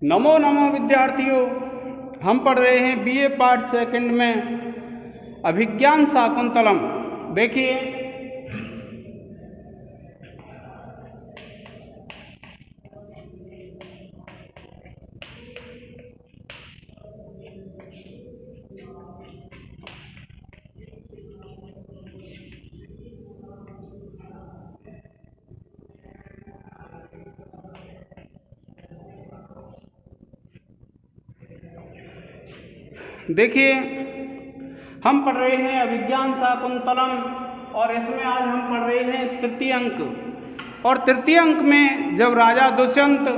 नमो नमो विद्यार्थियों, हम पढ़ रहे हैं बीए पार्ट सेकंड में अभिज्ञान शाकुंतलम। देखिए, हम पढ़ रहे हैं अभिज्ञान शाकुंतलम और इसमें आज हम पढ़ रहे हैं तृतीय अंक। और तृतीय अंक में जब राजा दुष्यंत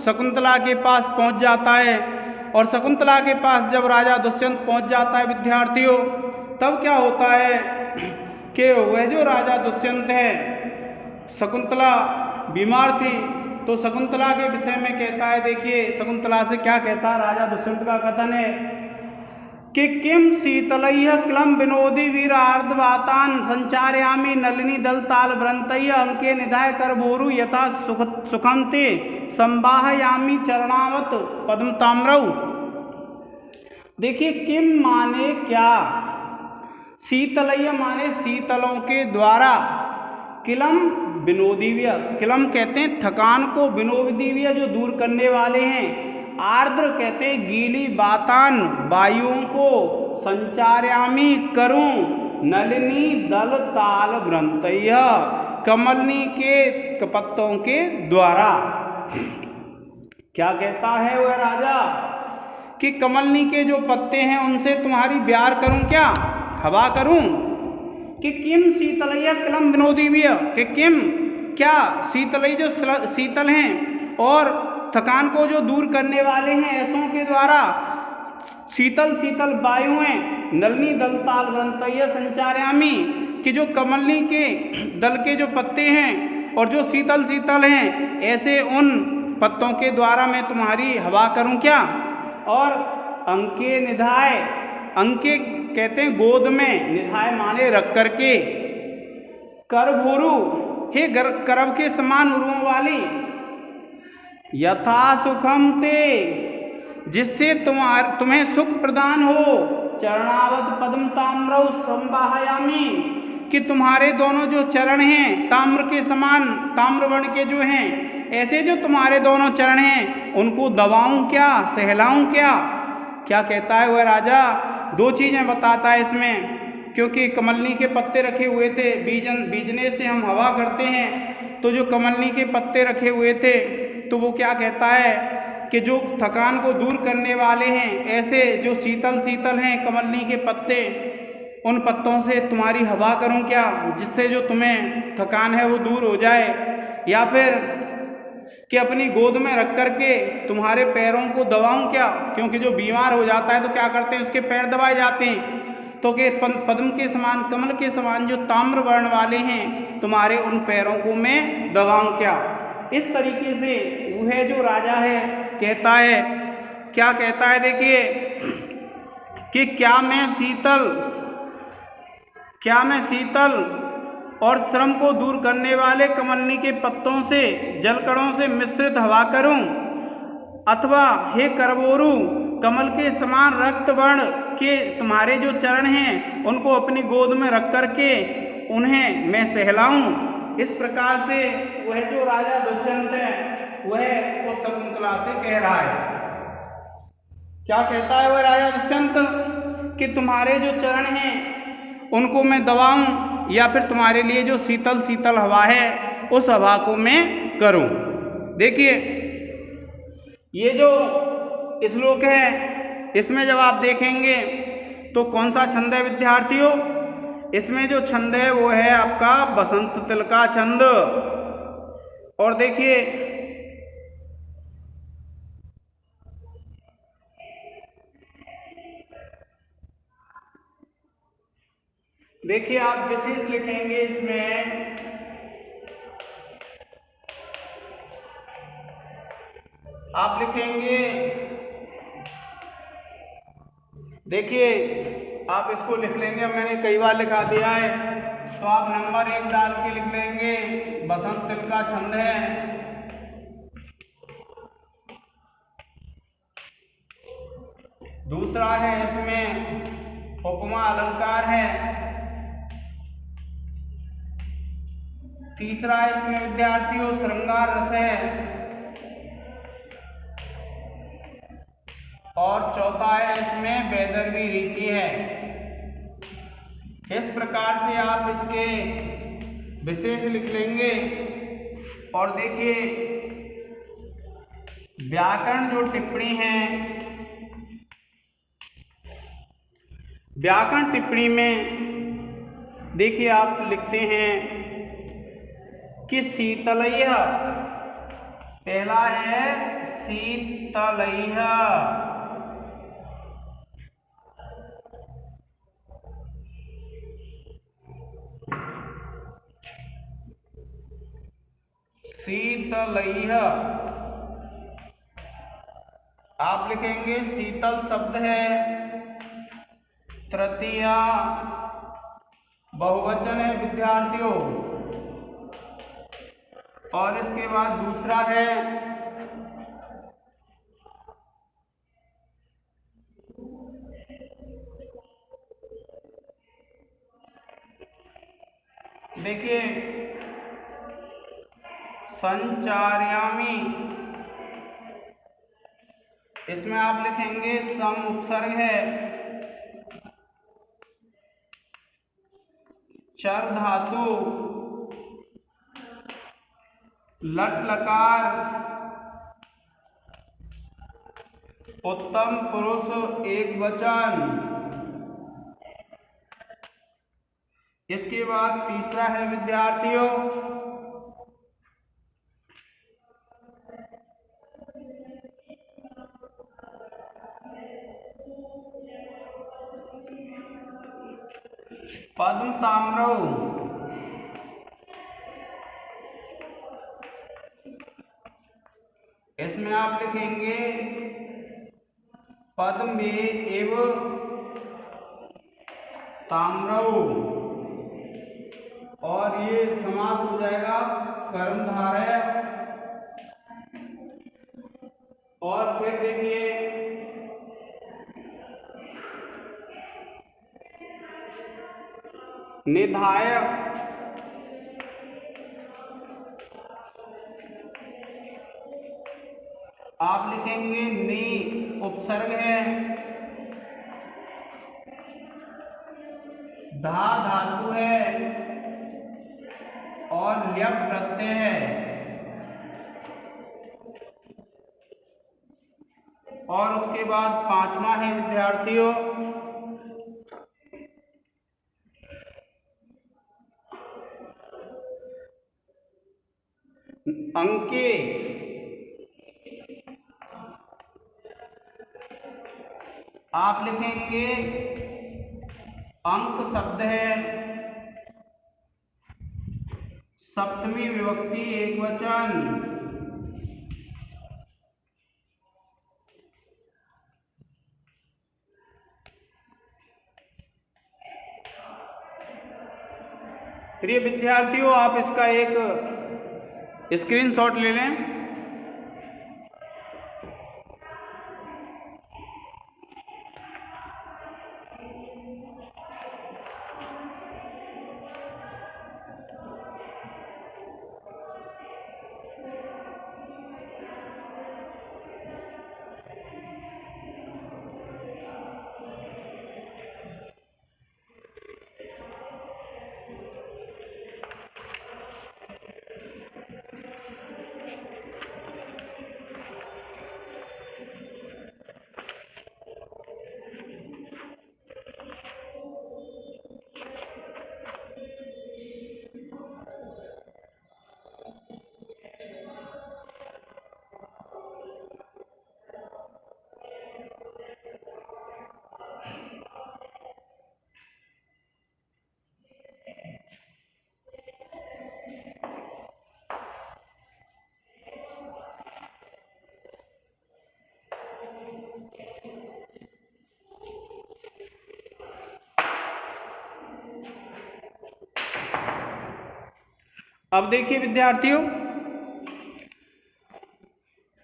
शकुंतला के पास पहुंच जाता है और शकुंतला के पास जब राजा दुष्यंत पहुंच जाता है विद्यार्थियों, तब क्या होता है कि वह जो राजा दुष्यंत है, शकुंतला बीमार थी तो शकुंतला के विषय में कहता है। देखिए शकुंतला से क्या कहता है राजा दुष्यंत का कथन है कि किम शीतलय्य क्लम विनोदी वीरार्धवातान संचारयामि नलिनी दलताल व्रंतय्य अंके निधाय करभोरु यथा सुखंते संवाहयामि चरणावत पद्म ताम्रौ। देखिए किम माने क्या, शीतलय्य माने शीतलों के द्वारा, किलम विनोदीव्य, किलम कहते हैं थकान को, विनोदीव्य जो दूर करने वाले हैं, आर्द्र कहते हैं गीली बातान वायुओं को, संचारयामी करूं नलिनी दल ताल व्रंतय्य कमलनी के पत्तों के द्वारा। क्या कहता है वह राजा कि कमलनी के जो पत्ते हैं उनसे तुम्हारी ब्यार करूं, क्या हवा करूं। कि किम शीतलय्य किलम विनोदीव्य, कि किम क्या शीतलय्य जो शीतल हैं और थकान को जो दूर करने वाले हैं ऐसों के द्वारा, शीतल शीतल वायुएं नलिनी दलताल व्रंतय्य संचारयामी, कि जो कमलनी के दल के जो पत्ते हैं और जो शीतल शीतल हैं ऐसे उन पत्तों के द्वारा मैं तुम्हारी हवा करूं क्या। और अंके निधाय, अंके कहते हैं गोद में, निधाय माने रख करके, करभोरु हे करब के समान उरुओं वाली, यथा सुखम ते जिससे तुम्हें सुख प्रदान हो, चरणावत पद्म ताम्रौ संवाहयामि, कि तुम्हारे दोनों जो चरण हैं ताम्र के समान, ताम्र वर्ण के जो हैं, ऐसे जो तुम्हारे दोनों चरण हैं उनको दबाऊं क्या, सहलाऊं क्या। क्या कहता है वह राजा, दो चीजें बताता है इसमें, क्योंकि कमलनी के पत्ते रखे हुए थे, बीजने से हम हवा करते हैं, तो जो कमलनी के पत्ते रखे हुए थे तो वो क्या कहता है कि जो थकान को दूर करने वाले हैं ऐसे जो शीतल शीतल हैं कमलनी के पत्ते, उन पत्तों से तुम्हारी हवा करूं क्या, जिससे जो तुम्हें थकान है वो दूर हो जाए। या फिर कि अपनी गोद में रख करके तुम्हारे पैरों को दबाऊं क्या, क्योंकि जो बीमार हो जाता है तो क्या करते हैं उसके पैर दबाए जाते हैं, तो कि पद्म के समान, कमल के समान जो ताम्र वर्ण वाले हैं तुम्हारे उन पैरों को मैं दबाऊं क्या। इस तरीके से वह जो राजा है कहता है, क्या कहता है देखिए कि क्या मैं शीतल और श्रम को दूर करने वाले कमलनी के पत्तों से, जलकणों से मिश्रित हवा करूं, अथवा हे करबोरु कमल के समान रक्त वर्ण के तुम्हारे जो चरण हैं उनको अपनी गोद में रख करके उन्हें मैं सहलाऊं। इस प्रकार से वह जो राजा दुष्यंत है वह उस शकुंतला से कह रहा है। क्या कहता है वह राजा दुष्यंत कि तुम्हारे जो चरण हैं उनको मैं दबाऊं या फिर तुम्हारे लिए जो शीतल शीतल हवा है उस हवा को मैं करूं। देखिए ये जो श्लोक है इसमें जब आप देखेंगे तो कौन सा छंद है विद्यार्थियों, इसमें जो छंद है वो है आपका बसंत तिल का छंद। और देखिए आप विशेष लिखेंगे इसमें, आप लिखेंगे, देखिए आप इसको लिख लेंगे, अब मैंने कई बार लिखा दिया है तो आप नंबर 1 डाल के लिख लेंगे बसंत तिल का छंद है। दूसरा है इसमें उपमा अलंकार है। तीसरा इसमें विद्यार्थियों श्रृंगार रस है। और चौथा है इसमें वैदर्भी रीति है। इस प्रकार से आप इसके विशेष लिख लेंगे। और देखिए व्याकरण जो टिप्पणी है, व्याकरण टिप्पणी में देखिए आप लिखते हैं कि शीतलयः, पहला है शीतलयः, शीतलयः आप लिखेंगे शीतल शब्द है, तृतीया बहुवचन है विद्यार्थियों। और इसके बाद दूसरा है देखिए संचार्यामि, इसमें आप लिखेंगे सम उपसर्ग है, चर धातु, लट लकार, उत्तम पुरुष एक वचन। इसके बाद तीसरा है विद्यार्थियों पद्म ताम्रौ, इसमें आप लिखेंगे पद्म एव ताम्रौ। और ये समास हो जाएगा कर्मधारय। और फिर देखिए निधाय, आप लिखेंगे नि उपसर्ग है, धा धातु है और ल्यप प्रत्यय है। और उसके बाद पांचवा है विद्यार्थियों अंके, आप लिखेंगे अंक शब्द है, सप्तमी विभक्ति एक वचन। प्रिय विद्यार्थियों आप इसका एक स्क्रीनशॉट ले लें। अब देखिए विद्यार्थियों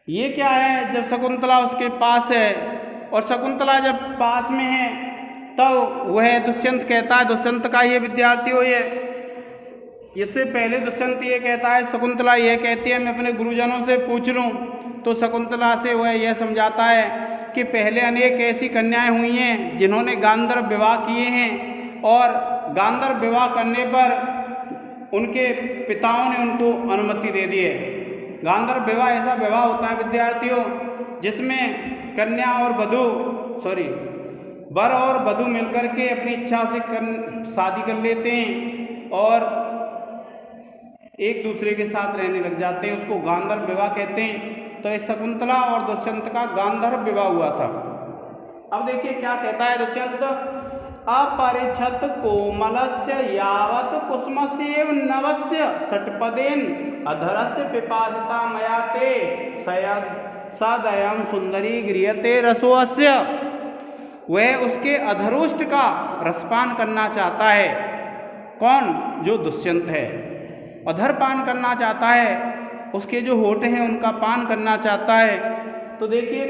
ये क्या है, जब शकुंतला उसके पास है और शकुंतला जब पास में है तब वह दुष्यंत कहता है, दुष्यंत का ये विद्यार्थियों ये, इससे पहले दुष्यंत ये कहता है, शकुंतला ये कहती है मैं अपने गुरुजनों से पूछ लूँ, तो शकुंतला से वह यह समझाता है कि पहले अनेक ऐसी कन्याएं हुई हैं जिन्होंने गांधर्व विवाह किए हैं और गांधर्व विवाह करने पर उनके पिताओं ने उनको अनुमति दे दी है। गांधर्व विवाह ऐसा विवाह होता है विद्यार्थियों जिसमें कन्या और वर और वधू मिलकर के अपनी इच्छा से शादी कर लेते हैं और एक दूसरे के साथ रहने लग जाते हैं, उसको गांधर्व विवाह कहते हैं। तो इस शकुंतला और दुष्यंत का गांधर्व विवाह हुआ था। अब देखिए क्या कहता है दुष्यंत, अपरिछत कोमलस्य यावत कुसुमस्यैव नवस्य षट्पदेन अधरस्य पिपासिता मया ते सदयं सुंदरी गृह्यते रसोऽस्य। वह उसके अधरोष्ट का रसपान करना चाहता है। कौन? जो दुष्यंत है, अधर पान करना चाहता है, उसके जो होठ हैं उनका पान करना चाहता है। तो देखिए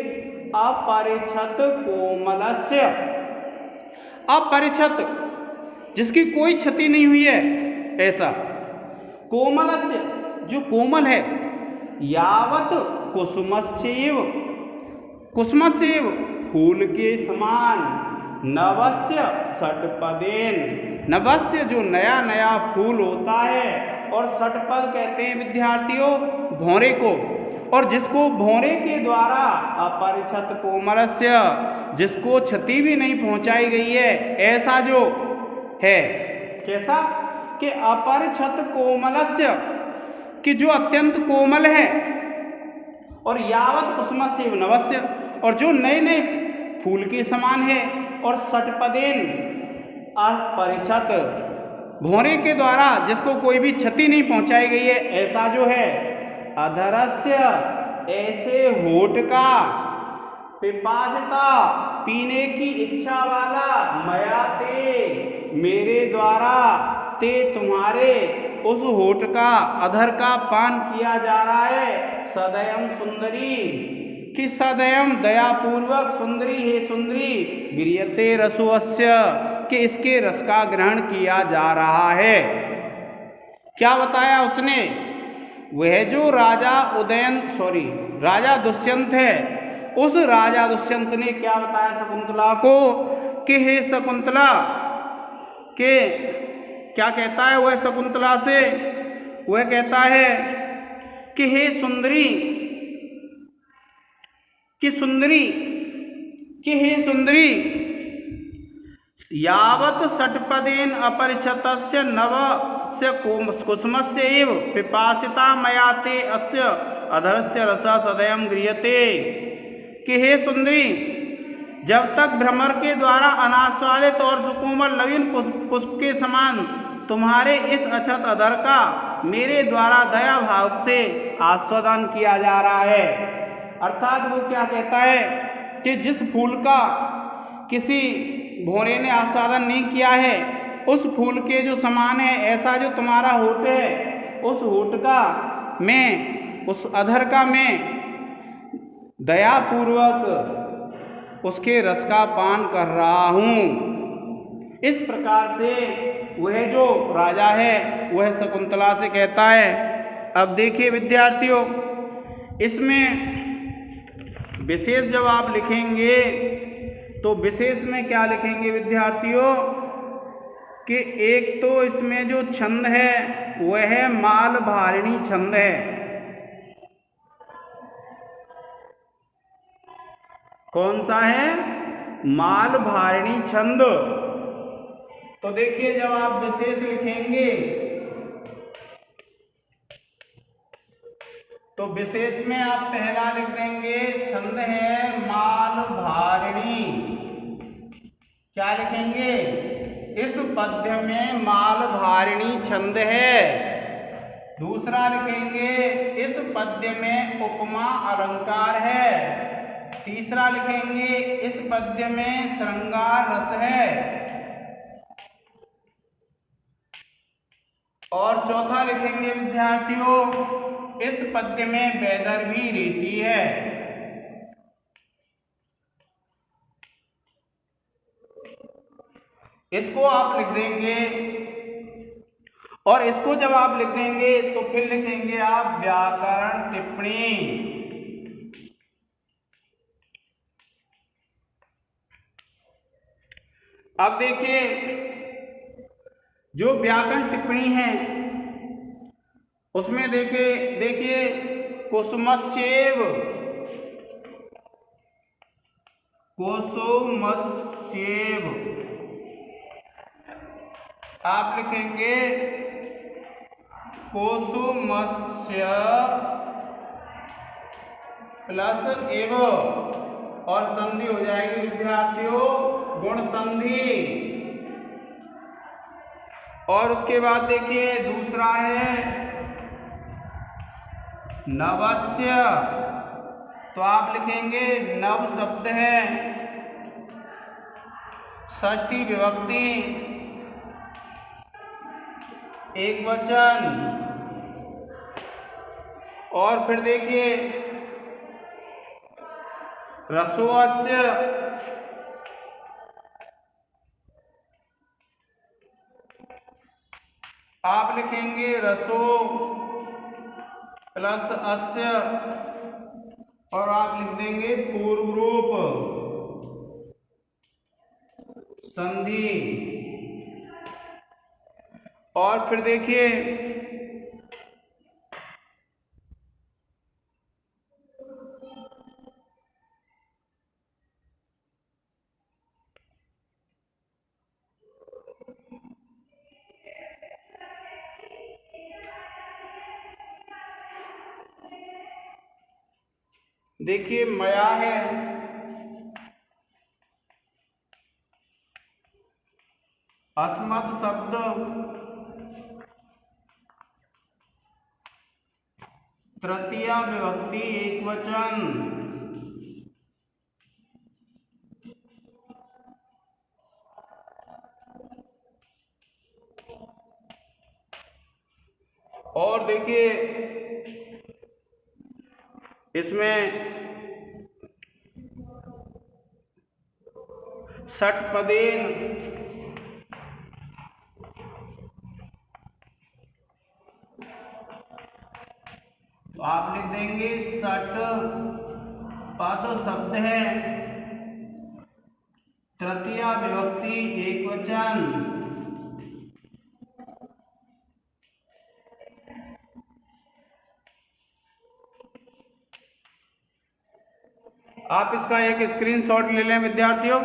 अपरिछत कोमलस्य, अपरिछत जिसकी कोई क्षति नहीं हुई है ऐसा, कोमलस्य जो कोमल है, यावत कुसुमस्यैव, कुसुमस्यैव फूल के समान, नवस्य षट्पदेन, नवस्य जो नया नया फूल होता है, और षट्पद कहते हैं विद्यार्थियों भौरे को, और जिसको भौरे के द्वारा अपरिछत कोमलस्य, जिसको क्षति भी नहीं पहुंचाई गई है ऐसा जो है, कैसा कि अपरिछत कोमलस्य कि जो अत्यंत कोमल है, और यावत कुसुमस्यैव नवस्य और जो नए नए फूल के समान है, और षट्पदेन अपरिछत भौरे के द्वारा जिसको कोई भी क्षति नहीं पहुंचाई गई है ऐसा जो है, अधरस्य ऐसे होठ का, पिपासिता पीने की इच्छा वाला, मया ते मेरे द्वारा, ते तुम्हारे उस होठ का, अधर का पान किया जा रहा है। सदयम सुंदरी कि सदयम दयापूर्वक, सुंदरी है सुंदरी, गृह्यते रसोऽस्य कि इसके रस का ग्रहण किया जा रहा है। क्या बताया उसने? वह जो राजा दुष्यंत है, उस राजा दुष्यंत ने क्या बताया शकुंतला को कि हे शकुंतला, के क्या कहता है वह शकुंतला से? वह कहता है कि हे सुंदरी, कि सुंदरी, कि हे सुंदरी, यावत षट्पदेन अपरिछतस्य नवस्य कुसुमस्यैव पिपासिता मया ते अस्य अधरस्य रसः सदयं गृह्यते। कि हे सुंदरी, जब तक भ्रमर के द्वारा अनास्वादित और सुकोमल नवीन पुष्प के समान तुम्हारे इस अछत अधर का मेरे द्वारा दया भाव से आस्वादन किया जा रहा है। अर्थात वो क्या कहता है कि जिस फूल का किसी भौरे ने आस्वादन नहीं किया है, उस फूल के जो समान है ऐसा जो तुम्हारा होठ है, उस होठ का मैं, उस अधर का मैं दयापूर्वक उसके रस का पान कर रहा हूँ। इस प्रकार से वह जो राजा है वह शकुंतला से कहता है। अब देखिए विद्यार्थियों, इसमें विशेष जब आप लिखेंगे तो विशेष में क्या लिखेंगे विद्यार्थियों कि एक तो इसमें जो छंद है वह माल भारिणी छंद है। कौन सा है? माल भारिणी छंद। तो देखिए जब आप विशेष लिखेंगे तो विशेष में आप पहला लिख देंगे, छंद है माल भारिणी। क्या लिखेंगे? इस पद्य में माल भारिणी छंद है। दूसरा लिखेंगे, इस पद्य में उपमा अलंकार है। तीसरा लिखेंगे, इस पद्य में श्रृंगार रस है। और चौथा लिखेंगे विद्यार्थियों, इस पद्य में वैदर्भी रीति है। इसको आप लिख देंगे, और इसको जब आप लिख देंगे तो फिर लिखेंगे आप व्याकरण टिप्पणी। अब देखिए जो व्याकरण टिप्पणी है उसमें देखिए कुसुमस्येव आप लिखेंगे कुसुमस्य प्लस एव, और संधि हो जाएगी विद्यार्थियों गुण संधि। और उसके बाद देखिए दूसरा है नवस्य, तो आप लिखेंगे नव शब्द है षष्ठी विभक्ति एक वचन। और फिर देखिए रसोअस्य, आप लिखेंगे रसो प्लस अस्य, और आप लिख देंगे पूर्व रूप संधि। और फिर देखिए मया है, अस्मत् शब्द तृतीया विभक्ति एक वचन। और देखिए इसमें षट्पदेन, तो आप लिख देंगे षट पद शब्द है तृतीया विभक्ति एक वचन। आप इसका एक स्क्रीनशॉट ले लें विद्यार्थियों।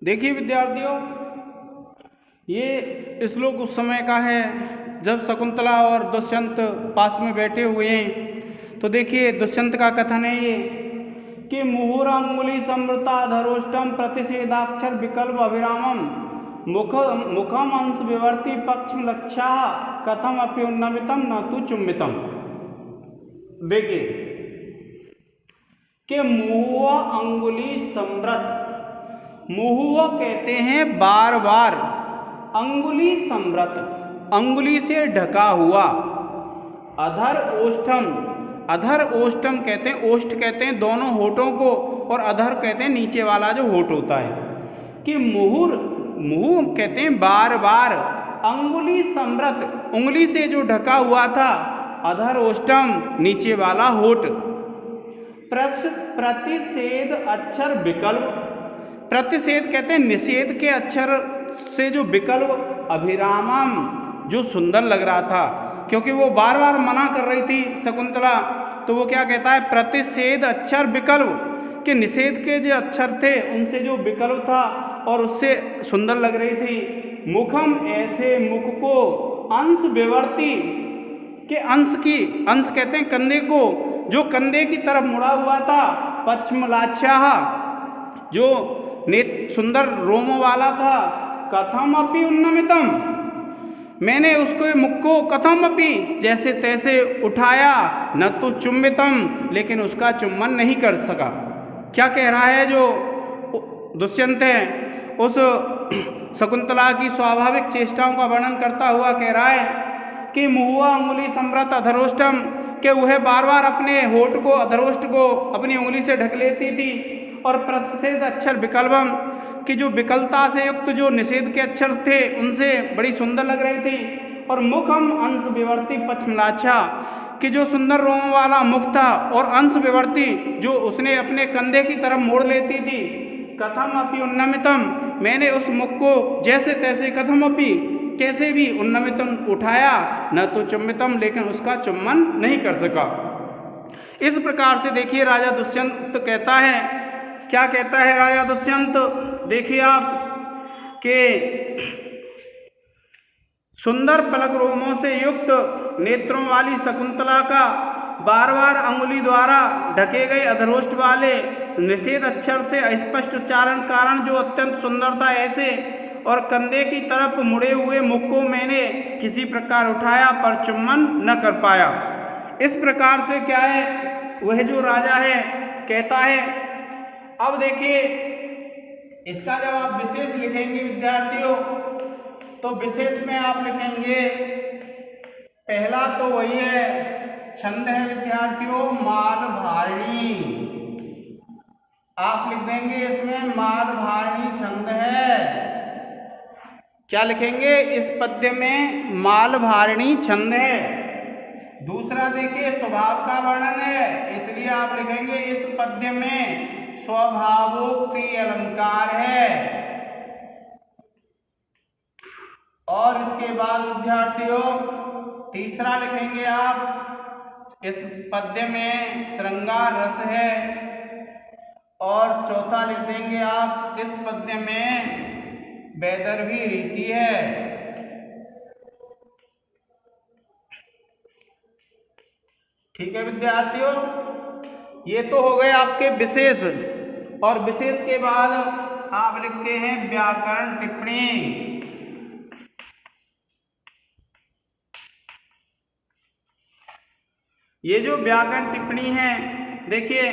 देखिए विद्यार्थियों, ये श्लोक उस समय का है जब शकुंतला और दुष्यंत पास में बैठे हुए हैं। तो देखिए दुष्यंत का कथन है ये कि मुहुरंगुली समृता धरोष्टम प्रतिषेधाक्षर विकल्प अभिरामम मुखम अंश विवर्ती पक्ष लक्षा कथम अप्युन्नमितम न तु चुम्बितम। देखिए कि मुहुआ अंगुली समृत, मुहुआ कहते हैं बार बार, अंगुली समृत अंगुली से ढका हुआ, अधर ओष्ठम, अधर ओष्ठम कहते हैं, ओष्ठ कहते हैं दोनों होठों को, और अधर कहते हैं नीचे वाला जो होठ होता है। कि मुहुर, मुहु कहते हैं बार बार, अंगुली समृत उंगली से जो ढका हुआ था, अधर ओष्ठम नीचे वाला होठ। प्रतिषेध अक्षर विकल्प, प्रतिषेध कहते हैं निषेध के अक्षर से जो विकल्प, अभिरामम जो सुंदर लग रहा था, क्योंकि वो बार बार मना कर रही थी शकुंतला, तो वो क्या कहता है प्रतिषेध अक्षर विकल्प, के निषेध के जो अक्षर थे उनसे जो विकल्प था और उससे सुंदर लग रही थी। मुखम, ऐसे मुख को, अंश विवर्ती के अंश कहते हैं कंधे को, जो कंधे की तरफ मुड़ा हुआ था। पश्चिमलाछ्याः, जो सुंदर रोमों वाला था। कथम अपि उन्नमितम, मैंने उसके मुख को कथम अपि, जैसे तैसे उठाया, न तो चुम्बितम, लेकिन उसका चुम्बन नहीं कर सका। क्या कह रहा है जो दुष्यंत है, उस शकुंतला की स्वाभाविक चेष्टाओं का वर्णन करता हुआ कह रहा है कि मुहुआ अंगुली सम्रत अधरोष्टम, कि वह बार बार अपने होठ को, अधरोष्ट को अपनी उंगली से ढक लेती थी। और प्रतिषेध अक्षर विकल्पम, कि जो विकलता से युक्त जो निषेध के अक्षर थे उनसे बड़ी सुंदर लग रही थी। और मुखम अंश विवर्ती पश्चिमलाछा, कि जो सुंदर रोम वाला मुख था और अंश विवर्ती, जो उसने अपने कंधे की तरफ मोड़ लेती थी। कथम अपि उन्नमितम, मैंने उस मुख को जैसे तैसे, कथम अपि, कैसे भी, उन्नमितम, उठाया, न तो चुम्बितम, लेकिन उसका चुम्बन नहीं कर सका। इस प्रकार से देखिए राजा दुष्यंत कहता है, क्या कहता है राजा दुष्यंत, देखिए आप कि सुंदर पलक रोमों से युक्त नेत्रों वाली शकुंतला का बार बार अंगुली द्वारा ढके गए अधरोष्ट वाले निषेध अक्षर से अस्पष्ट उच्चारण कारण जो अत्यंत सुंदर था ऐसे, और कंधे की तरफ मुड़े हुए मुख को मैंने किसी प्रकार उठाया पर चुम्बन न कर पाया। इस प्रकार से क्या है, वह जो राजा है कहता है। अब देखिए इसका जब आप विशेष लिखेंगे विद्यार्थियों, तो विशेष में आप लिखेंगे, पहला तो वही है छंद है विद्यार्थियों, मालधारिणी। आप लिख देंगे इसमें मालधारिणी छंद है। क्या लिखेंगे, इस पद्य में मालधारिणी छंद है। दूसरा देखिए स्वभाव का वर्णन है, इसलिए आप लिखेंगे इस पद्य में स्वभावोक्ति अलंकार है। और इसके बाद विद्यार्थियों तीसरा लिखेंगे आप, इस पद्य में श्रृंगार रस है। और चौथा लिख देंगे आप, इस पद्य में वैदर्भी रीति है। ठीक है विद्यार्थियों, ये तो हो गए आपके विशेष। और विशेष के बाद आप लिखते हैं व्याकरण टिप्पणी। ये जो व्याकरण टिप्पणी है, देखिए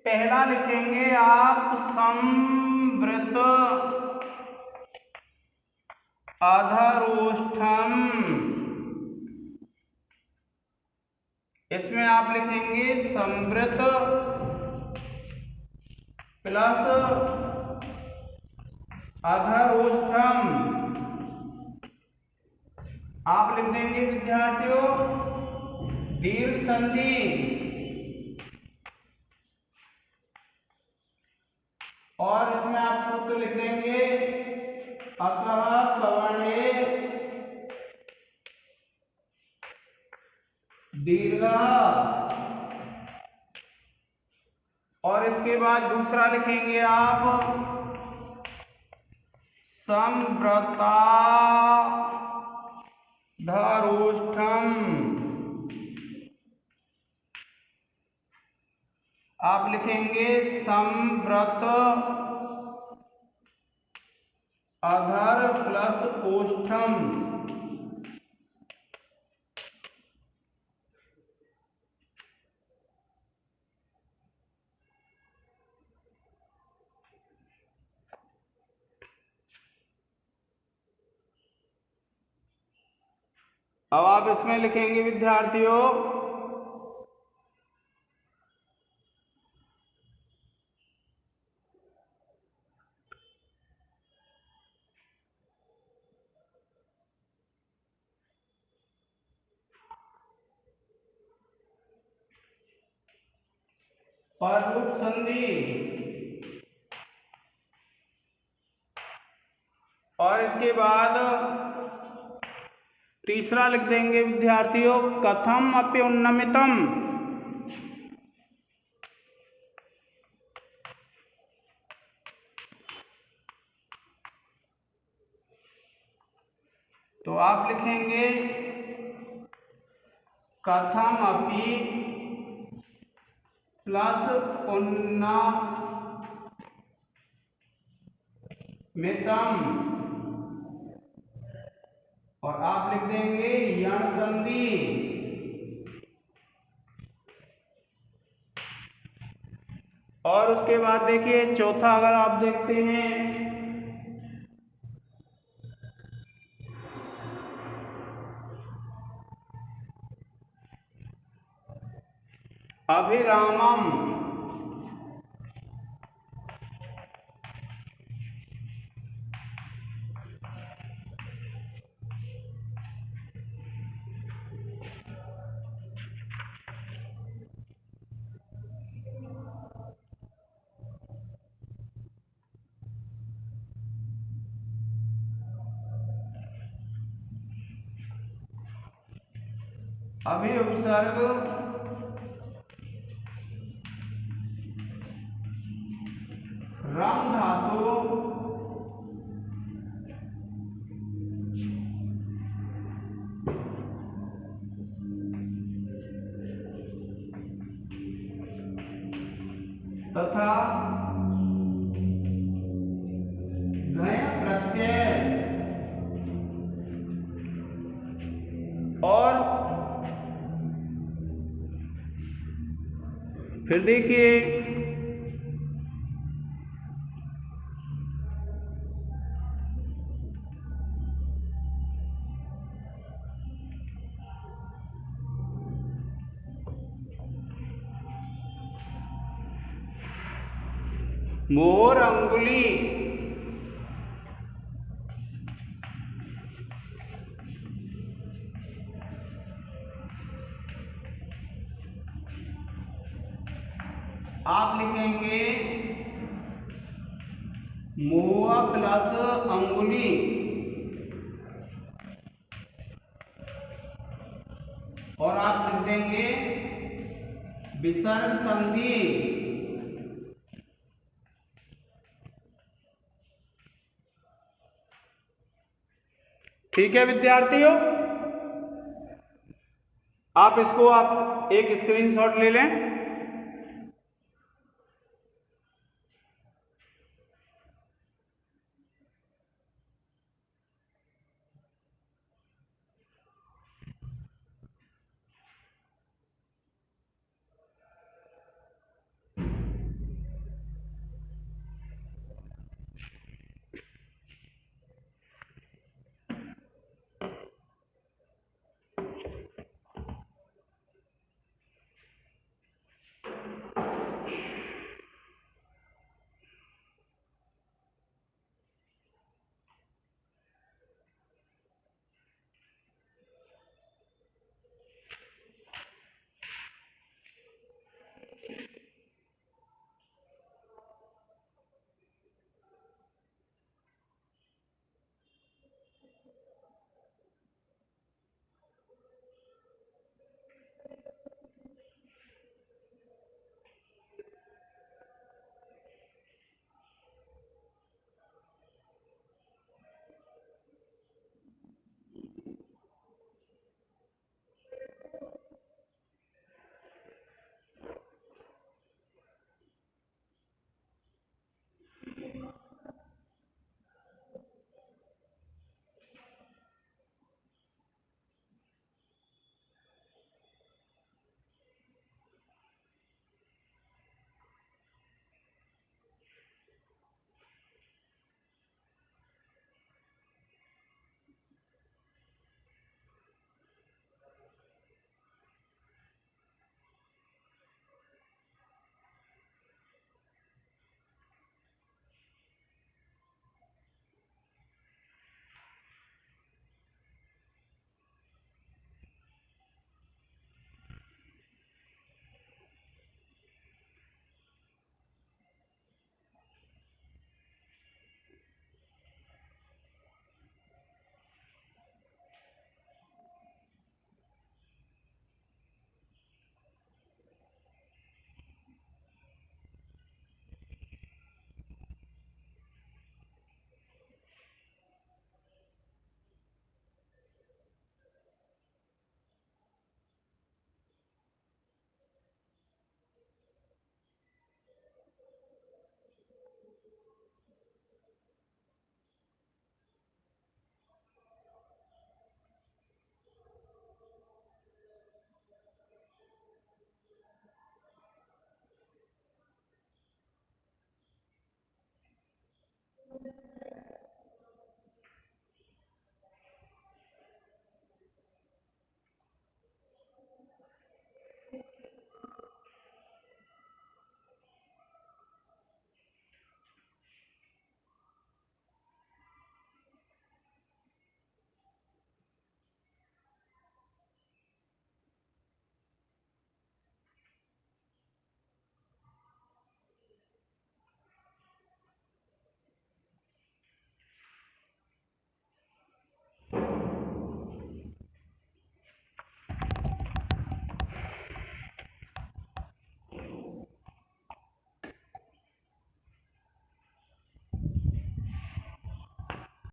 पहला लिखेंगे आप संवृत अधरोष्ठम, इसमें आप लिखेंगे संवृत प्लस अधरोष्ठम। आप लिख देंगे विद्यार्थियों दीर्घ संधि। और इसमें आप सूत्र लिख देंगे अतः सवर्णे दीर्घ। और इसके बाद दूसरा लिखेंगे आप संवृता धरोष्ठम। आप लिखेंगे संवृत अधर प्लस ओष्ठम। अब आप इसमें लिखेंगे विद्यार्थियों परलुक संधि। और इसके बाद तीसरा लिख देंगे विद्यार्थियों कथम अपि उन्नमितम। तो आप लिखेंगे कथम अपि प्लस उन्नमितम, और आप लिख देंगे यण संधि। और उसके बाद देखिए चौथा, अगर आप देखते हैं अभिरामम, अभी उपसर्ग रम धातु तथा घय प्रत्यय, और फिर देखिए मोर अंगुली, आप लिखेंगे मोह प्लस अंगुली, और आप लिख देंगे विसर्ग संधि। ठीक है विद्यार्थियों, आप इसको आप एक स्क्रीनशॉट ले लें।